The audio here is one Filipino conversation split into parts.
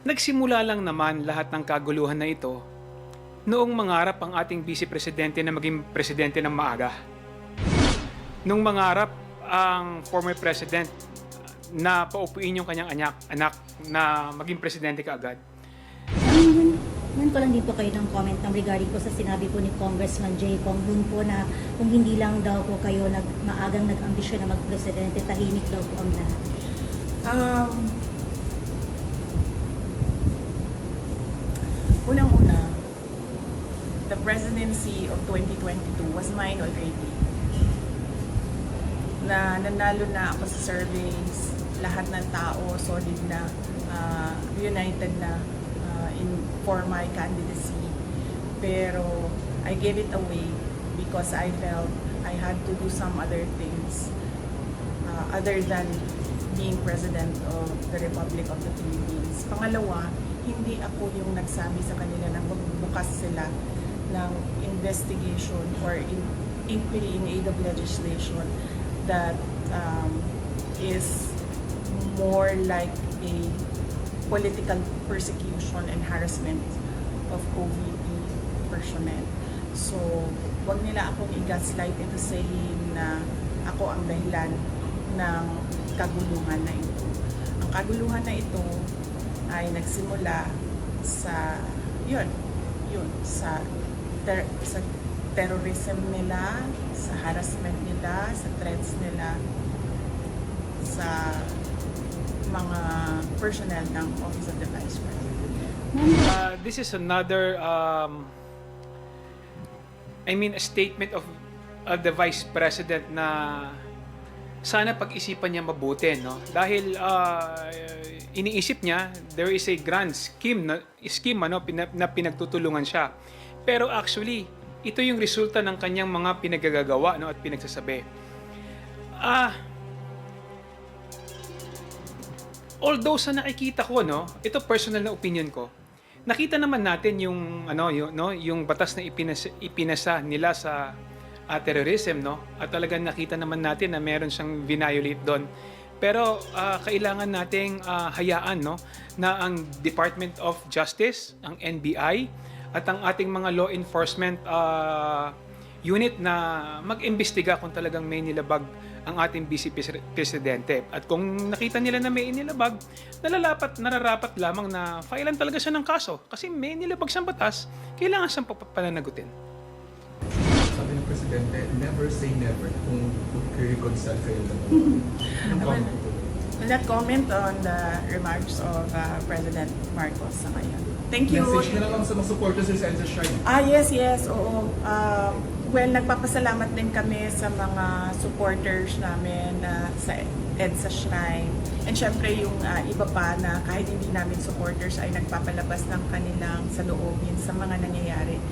Nagsimula lang naman lahat ng kaguluhan na ito noong mangarap ang ating Vice Presidente na maging presidente ng maaga. Nung mangarap ang former president na paupuin yung kanyang anak na maging presidente kaagad. Ngayon ko lang dito kayo ng comment regarding po sa sinabi po ni Congressman Jay Kong dun po na kung hindi lang daw po kayo maagang nag-ambisyon na mag-presidente, tahimik daw po ang lahat. Unang-una, the presidency of 2022 was mine already. Na nanalo na ako sa surveys, lahat ng tao solid na, united na for my candidacy. Pero I gave it away because I felt I had to do some other things other than being President of the Republic of the Philippines. Pangalawa, hindi ako yung nagsabi sa kanila na magbukas sila ng investigation or inquiry in aid of legislation that is more like a political persecution and harassment of OVP personnel. So, wag nila akong i-gaslight into saying na ako ang dahilan ng kaguluhan na ito. Ang kaguluhan na ito ay nagsimula sa sa terrorism nila, sa harassment nila, sa threats nila sa mga personnel ng Office of the Vice President. This is another a statement of the Vice President na sana pag-isipan niya mabuti, no? Dahil iniisip niya there is a grand scheme na pinagtutulungan siya. Pero actually, ito yung resulta ng kanyang mga pinagagagawa, no, at pinagsasabi. Although sa nakikita ko, no, ito personal na opinion ko. Nakita naman natin yung yung batas na ipinasa nila sa terrorism, no? At talagang nakita naman natin na meron siyang violate doon. Pero kailangan nating hayaan, no, na ang Department of Justice, ang NBI at ang ating mga law enforcement unit na mag-imbestiga kung talagang may nilabag ang ating Vice Presidente. At kung nakita nila na may nilabag, nararapat lamang na filean talaga siya ng kaso. Kasi may nilabag siyang batas, kailangan siyang pananagutin. Sabi ng Presidente, never say never kung reconcile kayo lang. Will not comment on the remarks of President Marcos sa ngayon. Thank you. Message na lang sa mga supporters sa EDSA Shrine. Yes, oo. Well, nagpapasalamat din kami sa mga supporters namin sa EDSA Shrine. And syempre yung iba pa na kahit hindi namin supporters ay nagpapalabas ng kanilang saloobin sa mga nangyayari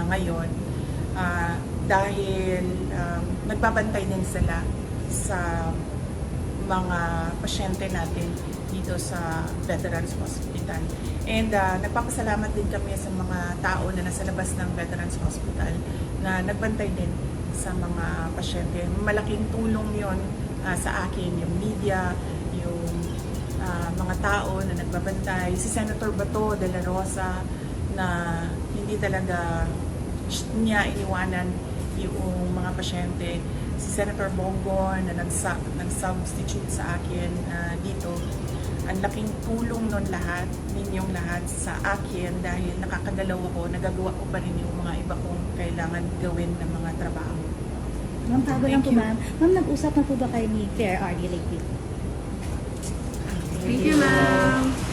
ngayon. Dahil nagbabantay din sila sa mga pasyente natin dito sa Veterans Hospital. And nagpapasalamat din kami sa mga tao na nasa labas ng Veterans Hospital na nagbantay din sa mga pasyente. Malaking tulong yon sa akin, yung media, yung mga tao na nagbabantay. Si Senator Bato de la Rosa na hindi talaga niya iniwanan yung mga pasyente. Si Senator Bongo na nag-substitute sa akin dito. Ang laking tulong nun lahat, ninyong lahat sa akin dahil nakakadalaw ako, nagagawa ko pa rin yung mga iba kong kailangan gawin ng mga trabaho. Ma'am, bago lang po ma'am. Ma'am, nag-usap na po ba kayo ni Claire R.D. lately? Thank you, ma'am.